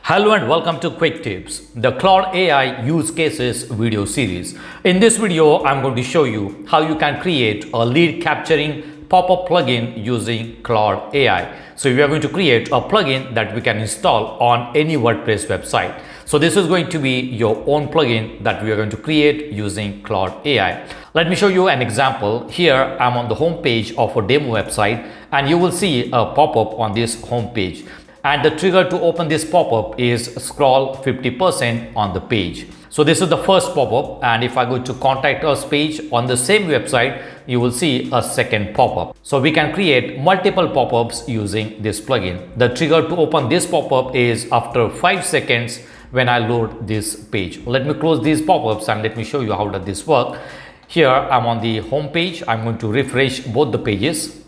Hello and welcome to Quick Tips, the Claude AI use cases video series. In this video, I'm going to show you how you can create a lead capturing pop-up plugin using Claude AI. So we are going to create a plugin that we can install on any WordPress website. So this is going to be your own plugin that we are going to create using Claude AI. Let me show you an example. Here I'm on the home page of a demo website and you will see a pop-up on this home page. And the trigger to open this pop-up is scroll 50% on the page. So this is the first pop-up, and if I go to contact us page on the same website, you will see a second pop-up. So we can create multiple pop-ups using this plugin. The trigger to open this pop-up is after 5 seconds when I load this page. Let me close these pop-ups and let me show you how does this work. Here I'm on the home page. I'm going to refresh both the pages.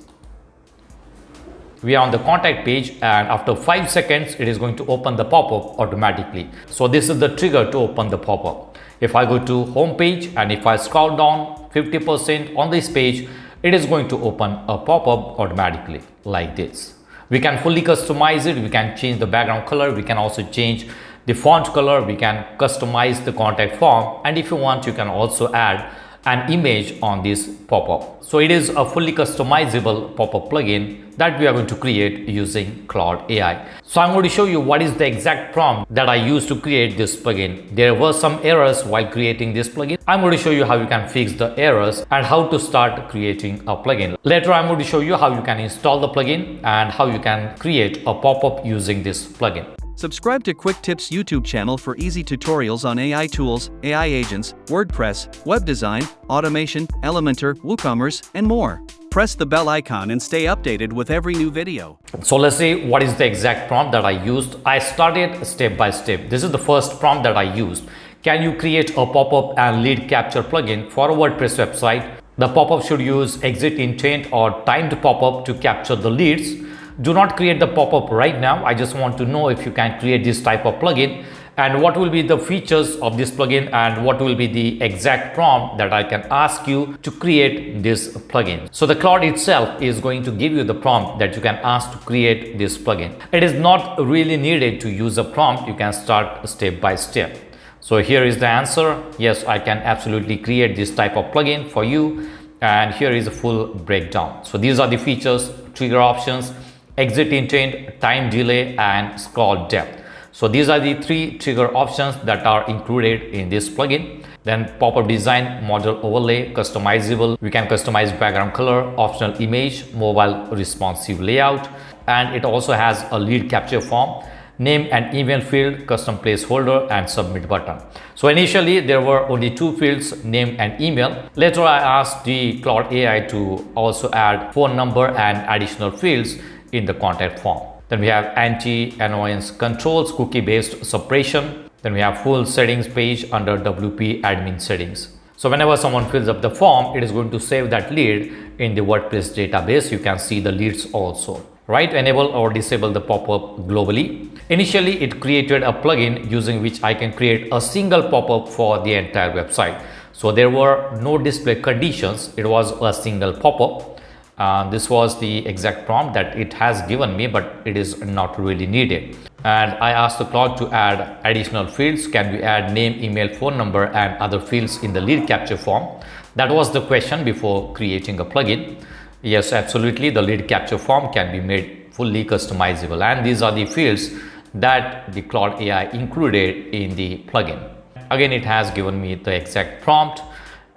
We are on the contact page, and after 5 seconds it is going to open the pop-up automatically. So this is the trigger to open the pop-up. If I go to home page and if I scroll down 50% on this page, it is going to open a pop-up automatically like this. We can fully customize it. We can change the background color. We can also change the font color. We can customize the contact form, and if you want, you can also add an image on this pop-up. So it is a fully customizable pop-up plugin that we are going to create using Claude AI. So I'm going to show you what is the exact prompt that I used to create this plugin. There were some errors while creating this plugin. I'm going to show you how you can fix the errors and how to start creating a plugin. Later I'm going to show you how you can install the plugin and how you can create a pop-up using this plugin. Subscribe to Quick Tips YouTube channel for easy tutorials on AI tools, AI agents, WordPress, web design, automation, Elementor, WooCommerce, and more. Press the bell icon and stay updated with every new video. So let's see what is the exact prompt that I used. I started step by step. This is the first prompt that I used. Can you create a pop-up and lead capture plugin for a WordPress website? The pop-up should use exit intent or timed pop-up to capture the leads. Do not create the pop-up right now. I just want to know if you can create this type of plugin and what will be the features of this plugin and what will be the exact prompt that I can ask you to create this plugin. So the Claude itself is going to give you the prompt that you can ask to create this plugin. It is not really needed to use a prompt. You can start step by step. So here is the answer. Yes, I can absolutely create this type of plugin for you. And here is a full breakdown. So these are the features, trigger options, exit intent, time delay, and scroll depth. So these are the 3 trigger options that are included in this plugin. Then pop-up design, model overlay, customizable. We can customize background color, optional image, mobile responsive layout, and it also has a lead capture form, name and email field, custom placeholder, and submit button. So initially there were only 2 fields, name and email. Later I asked the Claude AI to also add phone number and additional fields in the contact form. Then we have anti-annoyance controls, cookie-based suppression. Then we have full settings page under WP admin settings. So whenever someone fills up the form, it is going to save that lead in the WordPress database. You can see the leads also. Right? Enable or disable the pop-up globally. Initially, it created a plugin using which I can create a single pop-up for the entire website. So there were no display conditions. It was a single pop-up. This was the exact prompt that it has given me, but it is not really needed. And I asked the Claude to add additional fields. Can we add name, email, phone number, and other fields in the lead capture form? That was the question before creating a plugin. Yes, absolutely. The lead capture form can be made fully customizable, and these are the fields that the Claude AI included in the plugin. Again, it has given me the exact prompt,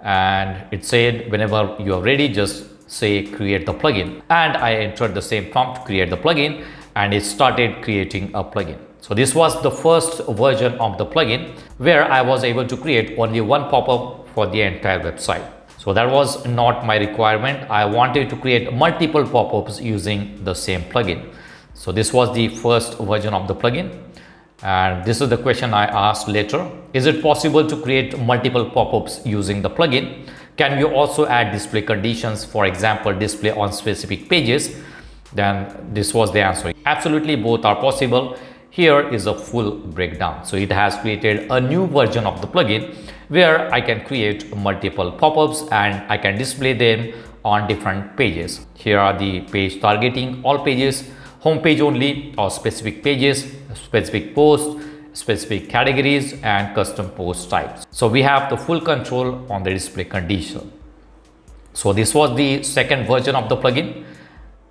and it said whenever you are ready, just say create the plugin, and I entered the same prompt to create the plugin, and it started creating a plugin. So this was the first version of the plugin where I was able to create only one pop-up for the entire website. So that was not my requirement. I wanted to create multiple pop-ups using the same plugin. So this was the first version of the plugin, and this is the question I asked later. Is it possible to create multiple pop-ups using the plugin? Can you also add display conditions, for example, display on specific pages? Then this was the answer. Absolutely, both are possible. Here is a full breakdown. So it has created a new version of the plugin where I can create multiple pop-ups and I can display them on different pages. Here are the page targeting, all pages, home page only or specific pages, specific post, specific categories, and custom post types. So we have the full control on the display condition. So this was the second version of the plugin,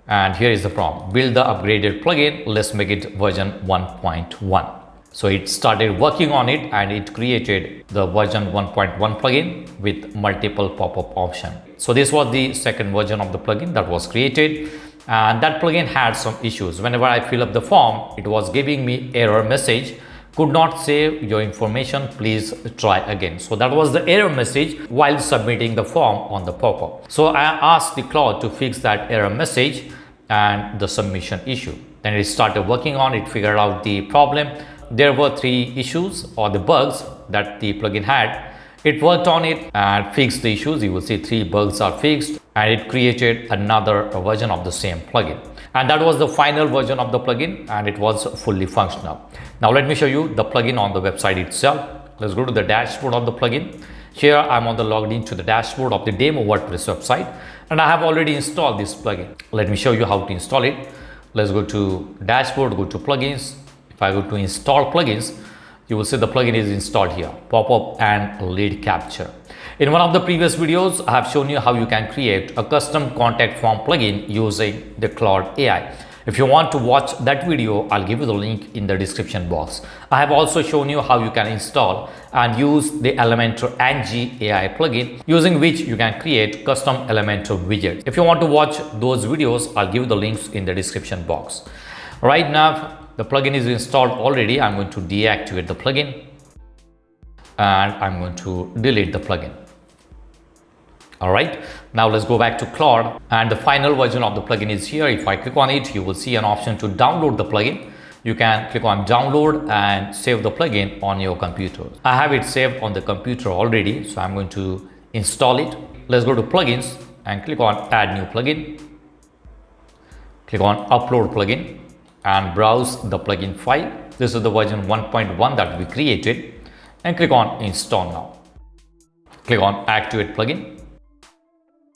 and here is the prompt: build the upgraded plugin, let's make it version 1.1. So it started working on it and it created the version 1.1 plugin with multiple pop-up options. So this was the second version of the plugin that was created, and that plugin had some issues. Whenever I fill up the form, it was giving me error message: could not save your information, please try again. So that was the error message while submitting the form on the pop-up. So I asked the Claude to fix that error message and the submission issue. Then it started working on it, figured out the problem. There were 3 issues or the bugs that the plugin had. It worked on it and fixed the issues. You will see 3 bugs are fixed, and it created another version of the same plugin. And that was the final version of the plugin, and it was fully functional. Now let me show you the plugin on the website itself. Let's go to the dashboard of the plugin. Here I'm on the logged into the dashboard of the demo WordPress website, and I have already installed this plugin. Let me show you how to install it. Let's go to dashboard, go to plugins. If I go to install plugins, you will see the plugin is installed here, Popup and Lead Capture. In one of the previous videos, I have shown you how you can create a custom contact form plugin using the Claude AI. If you want to watch that video, I'll give you the link in the description box. I have also shown you how you can install and use the Elementor Angie AI plugin, using which you can create custom Elementor widgets. If you want to watch those videos, I'll give you the links in the description box. Right now, the plugin is installed already. I'm going to deactivate the plugin and I'm going to delete the plugin. All right, now let's go back to Claude, and the final version of the plugin is here. If I click on it, you will see an option to download the plugin. You can click on download and save the plugin on your computer. I have it saved on the computer already, so I'm going to install it. Let's go to plugins and click on add new plugin. Click on upload plugin and browse the plugin file. This is the version 1.1 that we created, and click on install now. Click on activate plugin.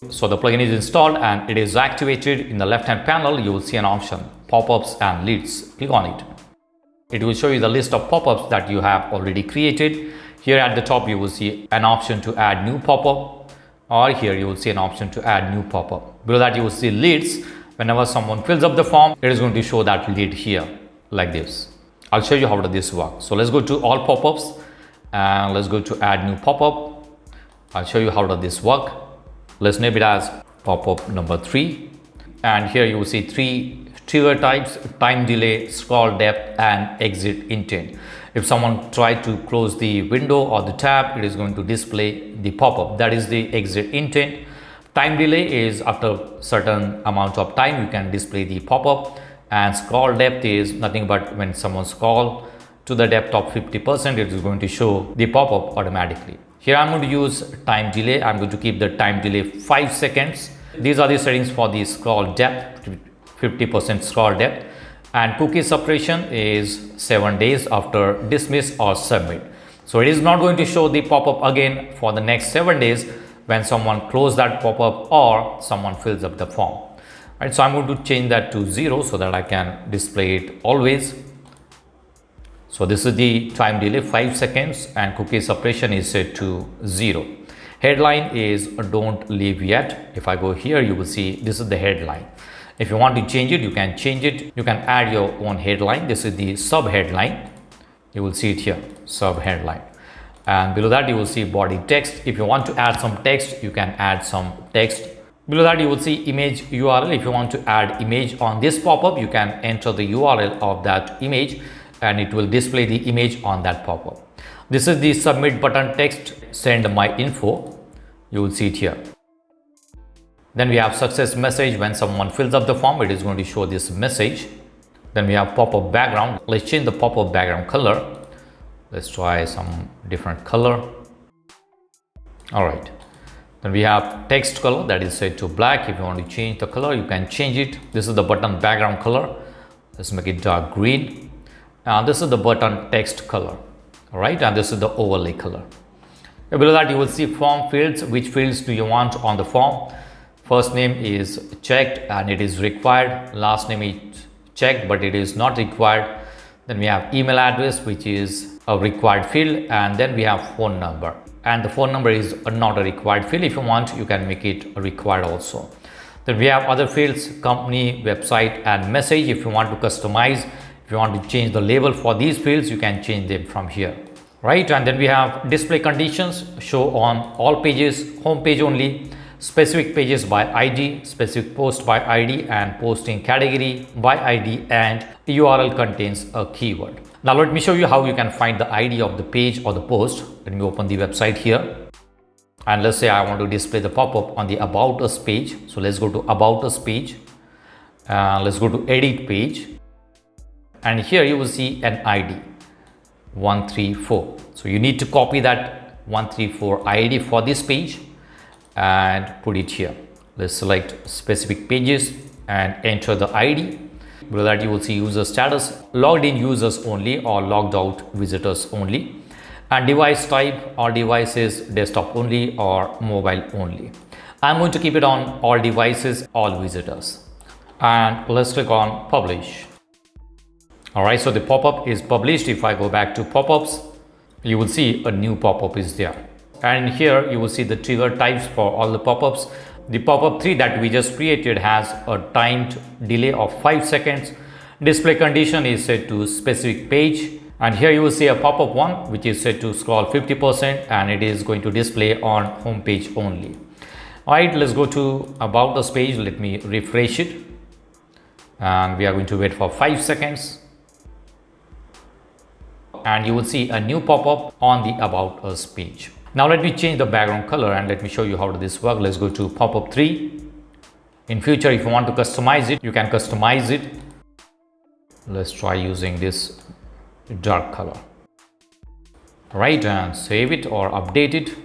So the plugin is installed and it is activated. In the left hand panel, you will see an option pop-ups and leads. Click on it. It will show you the list of pop-ups that you have already created. Here at the top, you will see an option to add new pop-up, or here you will see an option to add new pop-up. Below that, you will see leads. Whenever someone fills up the form, it is going to show that lead here like this. I'll show you how does this work. So let's go to all pop-ups and let's go to add new pop-up. I'll show you how does this work. Let's name it as pop-up number 3. And here you will see 3 trigger types: time delay, scroll depth, and exit intent. If someone tried to close the window or the tab, it is going to display the pop-up. That is the exit intent. Time delay is after certain amount of time you can display the pop-up, and scroll depth is nothing but when someone scroll to the depth of 50%, it is going to show the pop-up automatically. Here I'm going to use time delay. I'm going to keep the time delay 5 seconds. These are the settings for the scroll depth, 50% scroll depth, and cookie suppression is 7 days after dismiss or submit. So it is not going to show the pop-up again for the next 7 days when someone close that pop-up or someone fills up the form. Right, so I'm going to change that to 0 so that I can display it always. So this is the time delay 5 seconds, and cookie suppression is set to 0. Headline is don't leave yet. If I go here, you will see this is the headline. If you want to change it, you can change it. You can add your own headline. This is the sub headline. You will see it here, sub headline. And below that, you will see body text. If you want to add some text, you can add some text. Below that, you will see image URL. If you want to add image on this pop-up, you can enter the URL of that image and it will display the image on that pop-up. This is the submit button text, send my info. You will see it here. Then we have success message. When someone fills up the form, it is going to show this message. Then we have pop-up background. Let's change the pop-up background color. Let's try some different color. All right. Then we have text color that is set to black. If you want to change the color, you can change it. This is the button background color. Let's make it dark green. And this is the button text color. All right. And this is the overlay color. Below that, you will see form fields. Which fields do you want on the form? First name is checked and it is required. Last name is checked, but it is not required. Then we have email address, which is a required field, and then we have phone number. And the phone number is not a required field. If you want, you can make it required also. Then we have other fields, company, website, and message. If you want to customize, if you want to change the label for these fields, you can change them from here, right? And then we have display conditions, show on all pages, home page only, specific pages by ID, specific post by ID, and posting category by ID, and URL contains a keyword. Now let me show you how you can find the ID of the page or the post. Let me open the website here. And let's say I want to display the pop-up on the About Us page. So let's go to About Us page. Let's go to Edit page. And here you will see an ID 134. So you need to copy that 134 ID for this page and put it here. Let's select specific pages and enter the ID. Below that you will see user status, logged in users only or logged out visitors only, and device type, all devices, desktop only or mobile only. I'm going to keep it on all devices, all visitors, and let's click on publish. Alright, so the pop-up is published. If I go back to pop-ups, you will see a new pop-up is there, and here you will see the trigger types for all the pop-ups. The pop-up 3 that we just created has a timed delay of 5 seconds. Display condition is set to specific page, and here you will see a pop-up 1 which is set to scroll 50%, and it is going to display on home page only. Alright, let's go to About Us page. Let me refresh it, and we are going to wait for 5 seconds, and you will see a new pop-up on the About Us page. Now let me change the background color and let me show you how this works. Let's go to pop-up 3. In future, if you want to customize it, you can customize it. Let's try using this dark color. Right, and save it or update it.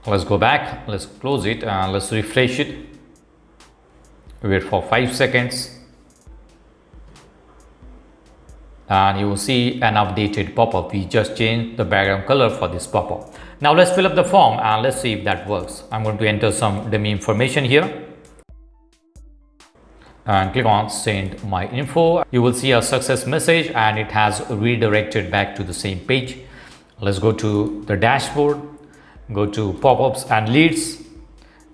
Let's go back, let's close it, and let's refresh it. Wait for 5 seconds. And you will see an updated pop-up. We just changed the background color for this pop-up. Now let's fill up the form and let's see if that works. I'm going to enter some dummy information here and click on send my info. You will see a success message and it has redirected back to the same page. Let's go to the dashboard, go to pop-ups and leads,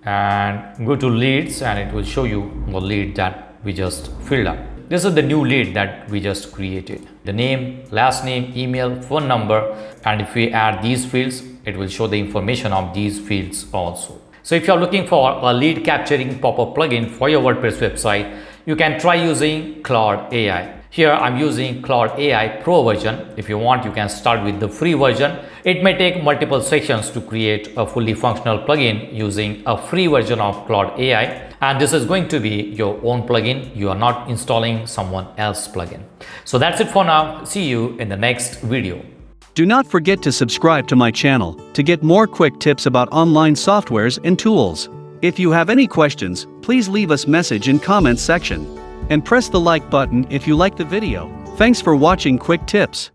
and go to leads, and it will show you the lead that we just filled up. This is the new lead that we just created. The name, last name, email, phone number, and if we add these fields, it will show the information of these fields also. So if you're looking for a lead capturing pop-up plugin for your WordPress website, you can try using Claude AI. Here I'm using Claude AI Pro version. If you want, you can start with the free version. It may take multiple sessions to create a fully functional plugin using a free version of Claude AI. And this is going to be your own plugin. You are not installing someone else's plugin. So that's it for now. See you in the next video. Do not forget to subscribe to my channel to get more quick tips about online softwares and tools. If you have any questions, please leave us message in comments section. And press the like button if you like the video. Thanks for watching Quick Tips.